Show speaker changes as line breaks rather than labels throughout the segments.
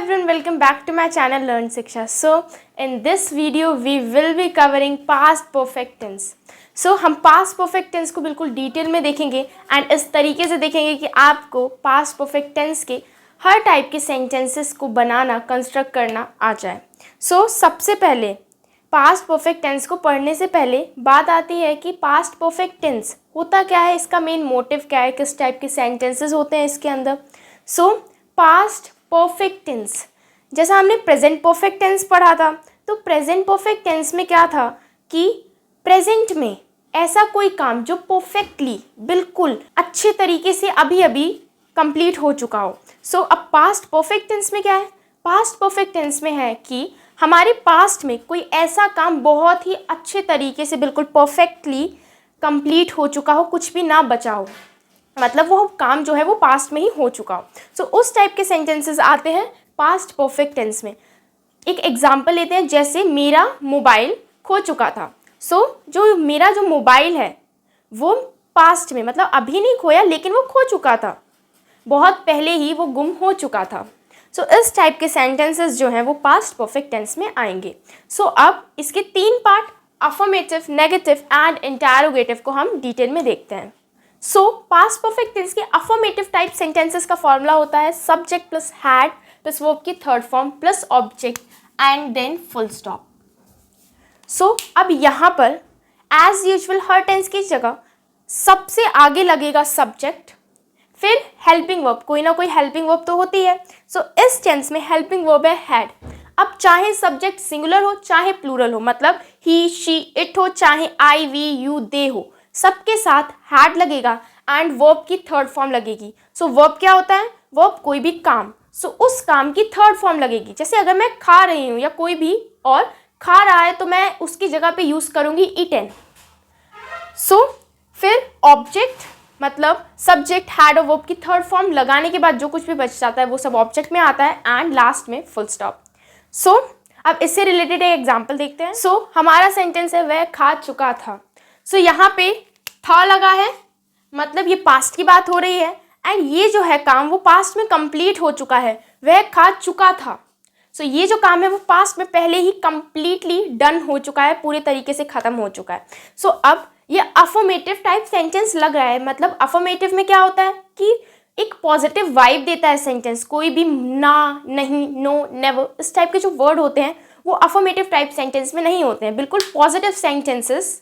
everyone, welcome back to my channel Learn Shiksha. So in this video we will be covering past perfect tense. So हम past perfect tense को बिल्कुल detail में देखेंगे and इस तरीके से देखेंगे कि आपको past perfect tense के हर टाइप के सेंटेंसेस को बनाना, कंस्ट्रक्ट करना आ जाए. So सबसे पहले पास्ट परफेक्ट टेंस को पढ़ने से पहले बात आती है कि पास्ट परफेक्ट टेंस होता क्या है, इसका मेन मोटिव क्या है, किस टाइप के सेंटेंसेस होते हैं इसके अंदर. सो पास्ट परफेक्ट टेंस, जैसा हमने प्रेजेंट परफेक्ट टेंस पढ़ा था, तो प्रेजेंट परफेक्ट टेंस में क्या था कि प्रेजेंट में ऐसा कोई काम जो परफेक्टली बिल्कुल अच्छे तरीके से अभी अभी कंप्लीट हो चुका हो. सो अब पास्ट परफेक्ट टेंस में क्या है, पास्ट परफेक्ट टेंस में है कि हमारे पास्ट में कोई ऐसा काम बहुत ही अच्छे तरीके से बिल्कुल परफेक्टली कंप्लीट हो चुका हो, कुछ भी ना बचा हो, मतलब वो काम जो है वो पास्ट में ही हो चुका हो. सो उस टाइप के सेंटेंसेस आते हैं पास्ट परफेक्ट टेंस में. एक एग्जांपल लेते हैं, जैसे मेरा मोबाइल खो चुका था. सो जो मेरा जो मोबाइल है वो पास्ट में, मतलब अभी नहीं खोया लेकिन वो खो चुका था, बहुत पहले ही वो गुम हो चुका था. सो इस टाइप के सेंटेंसेस जो हैं वो पास्ट परफेक्ट टेंस में आएंगे. सो अब इसके तीन part, affirmative, negative and interrogative, को हम डिटेल में देखते हैं. सो पास्ट परफेक्ट टेंस के अफर्मेटिव टाइप सेंटेंसेस का फॉर्मूला होता है subject plus had plus verb की third form plus object and then full stop. So अब यहाँ पर एज यूजुअल हर टेंस की जगह सबसे आगे लगेगा सब्जेक्ट, फिर हेल्पिंग वर्ब, कोई ना कोई हेल्पिंग वर्ब तो होती है. सो इस टेंस में हेल्पिंग वर्ब है हैड. अब चाहे सब्जेक्ट सिंगुलर हो चाहे प्लूरल हो, मतलब ही, शी, इट हो, चाहे आई, वी, यू, दे हो, सबके साथ हैड लगेगा एंड वर्ब की थर्ड फॉर्म लगेगी. सो वर्ब क्या होता है, वर्ब कोई भी काम, सो उस काम की थर्ड फॉर्म लगेगी. जैसे अगर मैं खा रही हूँ या कोई भी और खा रहा है तो मैं उसकी जगह पे यूज़ करूँगी ईटन. सो फिर ऑब्जेक्ट, मतलब सब्जेक्ट, हैड और वर्ब की थर्ड फॉर्म लगाने के बाद जो कुछ भी बच जाता है वो सब ऑब्जेक्ट में आता है एंड लास्ट में फुल स्टॉप. सो अब इससे रिलेटेड एक एग्जांपल देखते हैं. सो हमारा सेंटेंस है वह खा चुका था. सो यहाँ पे था लगा है, मतलब ये पास्ट की बात हो रही है एंड ये जो है काम वो पास्ट में कंप्लीट हो चुका है, वह खा चुका था. सो ये जो काम है वो पास्ट में पहले ही कंप्लीटली डन हो चुका है, पूरे तरीके से ख़त्म हो चुका है. सो अब ये अफर्मेटिव टाइप सेंटेंस लग रहा है, मतलब अफर्मेटिव में क्या होता है कि एक पॉजिटिव वाइब देता है सेंटेंस. कोई भी ना, नहीं, नो, नेवर, इस टाइप के जो वर्ड होते हैं वो अफर्मेटिव टाइप सेंटेंस में नहीं होते हैं. बिल्कुल positive sentences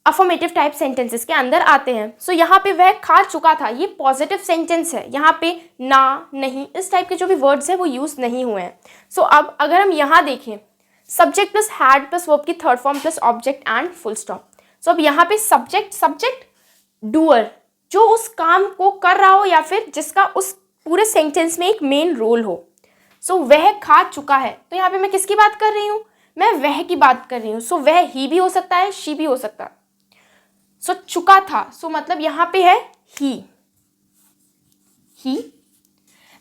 affirmative type sentences के अंदर आते हैं. सो यहाँ पे वह खा चुका था, ये पॉजिटिव सेंटेंस है, यहाँ पे ना, नहीं, इस टाइप के जो भी वर्ड्स हैं वो यूज़ नहीं हुए हैं. सो अब अगर हम यहाँ देखें, subject plus had plus verb की third form plus object and full stop. So अब यहाँ पे सब्जेक्ट डूअर, जो उस काम को कर रहा हो या फिर जिसका उस पूरे सेंटेंस में एक मेन रोल हो. सो वह खा चुका है, तो यहाँ पे मैं किसकी बात कर रही हूँ, मैं वह की बात कर रही हूँ. सो वह ही भी हो सकता है, शी भी हो सकता है. सो चुका था, सो मतलब यहाँ पे है ही.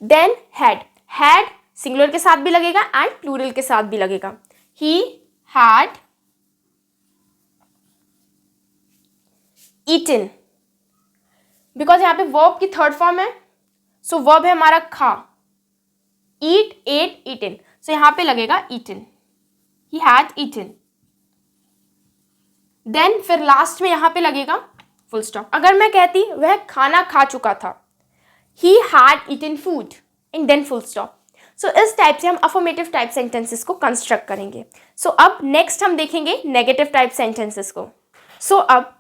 देन हैड सिंगुलर के साथ भी लगेगा एंड प्लूरल के साथ भी लगेगा. ही हैड ईटन, बिकॉज यहाँ पे वर्ब की थर्ड फॉर्म है. सो वर्ब है हमारा खा, ईट, एट, ईटन. सो यहाँ पे लगेगा eaten, he had eaten. Then फिर लास्ट में यहाँ पे लगेगा फुल स्टॉप. अगर मैं कहती वह खाना खा चुका था, he had eaten food and then full stop. So इस टाइप से हम अफर्मेटिव टाइप सेंटेंसेस को कंस्ट्रक्ट करेंगे. सो अब नेक्स्ट हम देखेंगे नेगेटिव टाइप सेंटेंसेस को. सो अब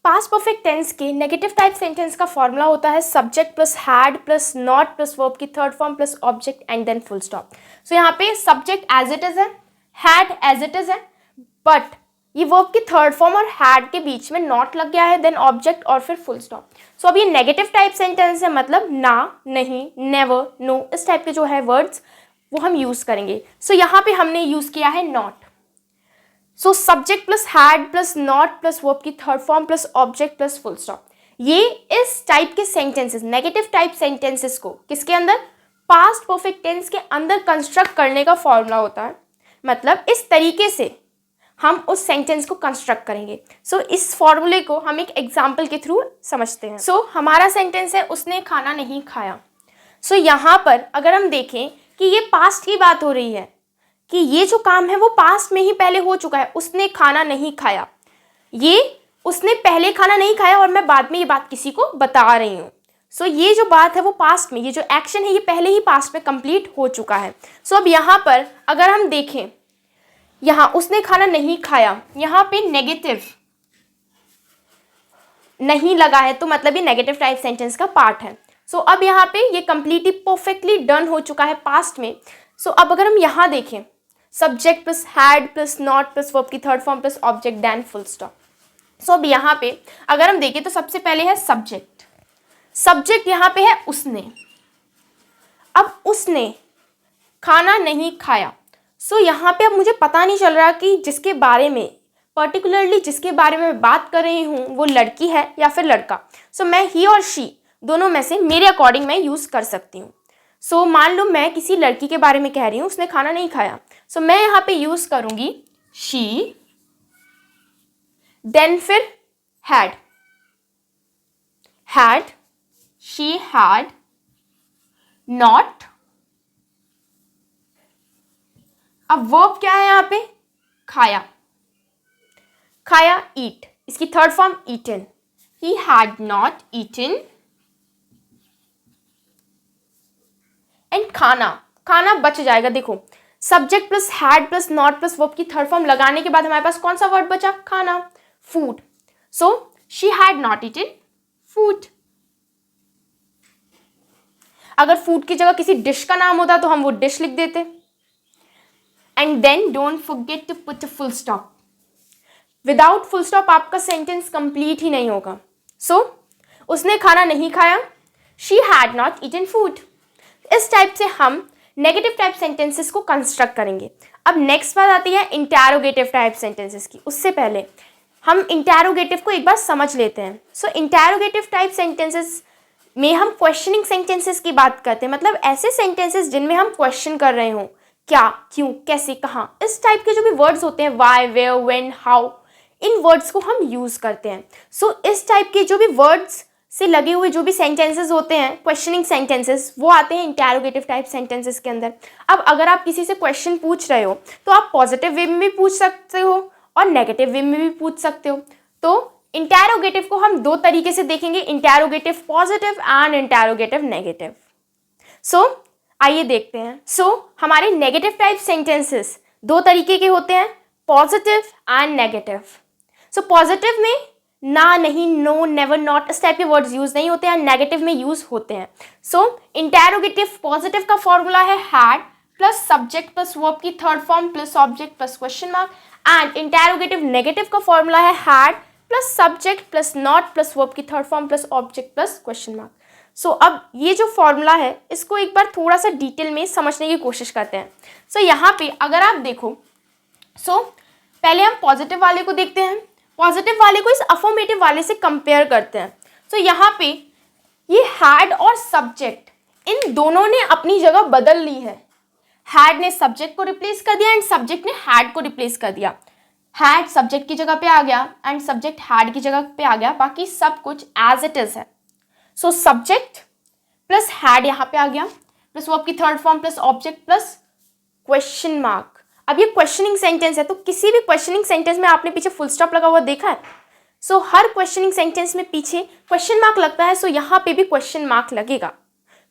पास्ट परफेक्ट टेंस के नेगेटिव टाइप सेंटेंस का फॉर्मूला होता है subject plus had plus not plus verb की third form plus object and then full stop. So यहाँ पे सब्जेक्ट एज इट इज है, हैड एज इट इज है, but ये वर्ब की थर्ड फॉर्म और हैड के बीच में नॉट लग गया है, देन ऑब्जेक्ट और फिर फुल स्टॉप. सो अब ये नेगेटिव टाइप सेंटेंस है, मतलब ना, नहीं, नेवर, नो, इस टाइप के जो है वर्ड्स वो हम यूज़ करेंगे. सो यहाँ पे हमने यूज़ किया है not. So subject plus had plus not plus verb की third form plus object plus full stop. ये इस टाइप के सेंटेंसेस, नेगेटिव टाइप सेंटेंसेस को किसके अंदर, पास्ट परफेक्ट टेंस के अंदर कंस्ट्रक्ट करने का फॉर्मूला होता है. मतलब इस तरीके से हम उस सेंटेंस को कंस्ट्रक्ट करेंगे. सो इस फॉर्मूले को हम एक एग्जाम्पल के थ्रू समझते हैं. सो हमारा सेंटेंस है उसने खाना नहीं खाया. सो यहाँ पर अगर हम देखें कि ये पास्ट की बात हो रही है, कि ये जो काम है वो पास्ट में ही पहले हो चुका है। उसने खाना नहीं खाया, ये उसने पहले खाना नहीं खाया और मैं बाद में ये बात किसी को बता रही हूँ। सो ये जो बात है वो पास्ट में, ये जो एक्शन है ये पहले ही पास्ट में कंप्लीट हो चुका है। सो अब यहाँ पर अगर हम देखें, यहाँ उसने खाना नहीं खाया, यहाँ पे नेगेटिव नहीं लगा है तो मतलब ये नेगेटिव टाइप सेंटेंस का पार्ट है। सो अब यहाँ पे ये कंप्लीटली परफेक्टली डन हो चुका है पास्ट में। सो अब अगर हम यहाँ देखें, subject plus had plus not plus verb की third form plus object then full stop. So अब यहाँ पे अगर हम देखें तो सबसे पहले है सब्जेक्ट। सब्जेक्ट यहाँ पे है उसने। अब उसने खाना नहीं खाया। सो यहाँ पे अब मुझे पता नहीं चल रहा कि जिसके बारे में पर्टिकुलरली जिसके बारे में मैं बात कर रही हूँ वो लड़की है या फिर लड़का। सो मैं ही और शी दोनों में से मेरे अकॉर्डिंग मैं यूज़ कर सकती हूँ। सो मान लो मैं किसी लड़की के बारे में कह रही हूँ, उसने खाना नहीं खाया। सो मैं यहाँ पे यूज़ करूँगी शी, देन फिर हैड, शी हैड नॉट। अब वर्ब क्या है यहाँ पे, खाया, ईट, इसकी third form eaten, he had not eaten. And खाना बच जाएगा। देखो subject plus had plus not plus verb की थर्ड फॉर्म लगाने के बाद हमारे पास कौन सा वर्ड बचा, खाना, food. So she had not eaten food. अगर फूड की जगह किसी डिश का नाम होता तो हम वो डिश लिख देते। And then don't forget to put a full stop. Without full stop आपका सेंटेंस कंप्लीट ही नहीं होगा। सो उसने खाना नहीं खाया, she had not eaten food. इस टाइप से हम नेगेटिव टाइप सेंटेंसेस को कंस्ट्रक्ट करेंगे। अब नेक्स्ट बात आती है इंटैरोगेटिव टाइप सेंटेंसेस की। उससे पहले हम इंटैरोगेटिव को एक बार समझ लेते हैं। सो इंटैरोगेटिव टाइप सेंटेंसेस में हम क्वेश्चनिंग सेंटेंसेस की बात करते हैं, मतलब ऐसे सेंटेंसेस जिनमें हम क्वेश्चन कर रहे हों, क्या, क्यों, कैसे, कहाँ। इस टाइप के जो भी वर्ड्स होते हैं, वाई, वेयर, व्हेन, हाउ, इन वर्ड्स को हम यूज़ करते हैं। सो इस टाइप के जो भी वर्ड्स से लगे हुए जो भी सेंटेंसेस होते हैं, क्वेश्चनिंग सेंटेंसेस, वो आते हैं इंटैरोगेटिव टाइप सेंटेंसेस के अंदर। अब अगर आप किसी से क्वेश्चन पूछ रहे हो तो आप पॉजिटिव वे में भी पूछ सकते हो और नेगेटिव वे में भी पूछ सकते हो। तो इंटैरोगेटिव को हम दो तरीके से देखेंगे, interrogative positive and interrogative negative. So आइए देखते हैं। सो हमारे नेगेटिव टाइप सेंटेंसेस दो तरीके के होते हैं, positive and negative. So positive में ना, नहीं, नो, नेवर, नॉट इस टाइप के वर्ड्स यूज नहीं होते हैं, नेगेटिव में यूज होते हैं। सो इंटैरोगेटिव पॉजिटिव का फॉर्मूला है had plus subject plus verb की third form plus object plus question mark. And interrogative negative का फॉर्मूला है had plus subject plus not plus verb की third form plus object plus question mark. So अब ये जो formula है इसको एक बार थोड़ा सा डिटेल में समझने की कोशिश करते हैं। सो यहाँ पे अगर आप देखो, सो पहले हम पॉजिटिव वाले को देखते हैं। पॉजिटिव वाले को इस अफर्मेटिव वाले से कंपेयर करते हैं। सो यहाँ पे ये हैड और सब्जेक्ट इन दोनों ने अपनी जगह बदल ली है। हैड ने सब्जेक्ट को रिप्लेस कर दिया एंड सब्जेक्ट ने हैड को रिप्लेस कर दिया। हैड सब्जेक्ट की जगह पे आ गया एंड सब्जेक्ट हैड की जगह पे आ गया, बाकी सब कुछ एज इट इज है। सो सब्जेक्ट प्लस हैड यहाँ पे आ गया प्लस वर्ब की third form plus object plus question mark. अब ये क्वेश्चनिंग सेंटेंस है तो किसी भी क्वेश्चनिंग सेंटेंस में आपने पीछे फुल स्टॉप लगा हुआ देखा है। सो हर क्वेश्चनिंग सेंटेंस में पीछे क्वेश्चन मार्क लगता है। सो यहाँ पे भी क्वेश्चन मार्क लगेगा।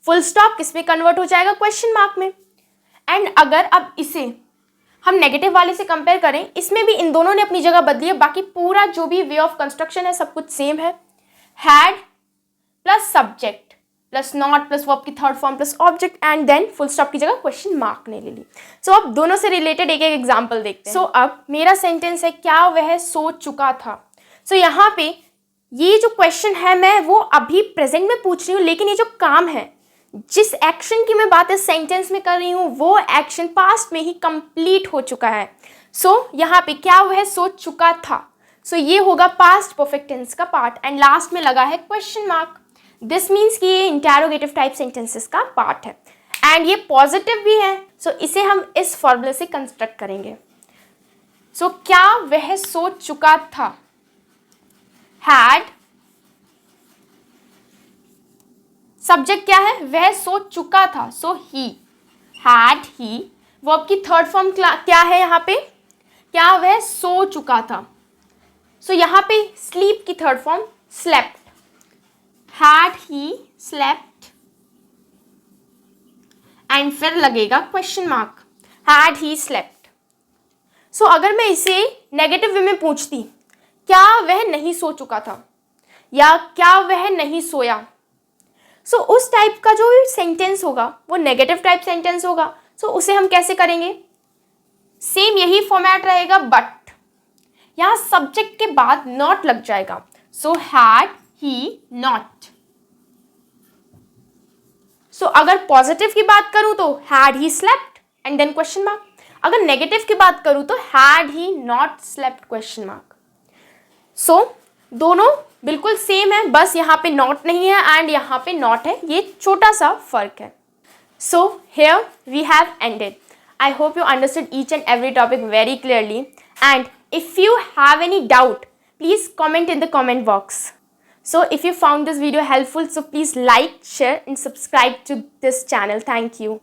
फुल स्टॉप किस में कन्वर्ट हो जाएगा, क्वेश्चन मार्क में। एंड अगर अब इसे हम नेगेटिव वाले से कंपेयर करें, इसमें भी इन दोनों ने अपनी जगह बदली है, बाकी पूरा जो भी वे ऑफ कंस्ट्रक्शन है सब कुछ सेम है। Had plus subject plus not plus verb की third form plus object and then full stop की जगह क्वेश्चन मार्क ने ले ली। सो अब दोनों से रिलेटेड एक एक एग्जांपल देखते हैं। सो अब मेरा सेंटेंस है, क्या वह सो चुका था। सो यहाँ पे ये जो क्वेश्चन है मैं वो अभी प्रेजेंट में पूछ रही हूँ, लेकिन ये जो काम है, जिस एक्शन की मैं बात इस सेंटेंस में कर रही हूँ, वो एक्शन पास्ट में ही कंप्लीट हो चुका है। सो यहाँ पे क्या वह सो चुका था, सो ये होगा पास्ट परफेक्ट टेंस का पार्ट एंड लास्ट में लगा है क्वेश्चन मार्क। दिस मीन्स कि ये इंटैरोगेटिव टाइप सेंटेंसेस का पार्ट है एंड ये पॉजिटिव भी है। सो इसे हम इस फॉर्मूले से कंस्ट्रक्ट करेंगे। सो क्या वह सो चुका था, हैड, सब्जेक्ट क्या है, वह सो चुका था, सो ही हैड ही, वर्ब की थर्ड फॉर्म क्या है यहाँ पे, क्या वह सो चुका था। सो यहाँ पे स्लीप की third form slept, had he slept, and फिर लगेगा question mark, had he slept. So अगर मैं इसे नेगेटिव वे में पूछती, क्या वह नहीं सो चुका था या क्या वह नहीं सोया, सो उस टाइप का जो सेंटेंस होगा वो नेगेटिव टाइप सेंटेंस होगा। सो उसे हम कैसे करेंगे, सेम यही फॉर्मेट रहेगा, बट यहाँ सब्जेक्ट के बाद नॉट लग जाएगा। So had he not. सो अगर पॉजिटिव की बात करूं तो had he slept and then question mark, अगर नेगेटिव की बात करूं तो had he not slept question mark. सो दोनों बिल्कुल सेम है, बस यहाँ पे नॉट नहीं है एंड यहाँ पे नॉट है, ये छोटा सा फर्क है। So here we have ended. I hope you understood each and every topic very clearly, and if you have any doubt, please comment in the comment box. So if you found this video helpful, so please like, share and subscribe to this channel. Thank you.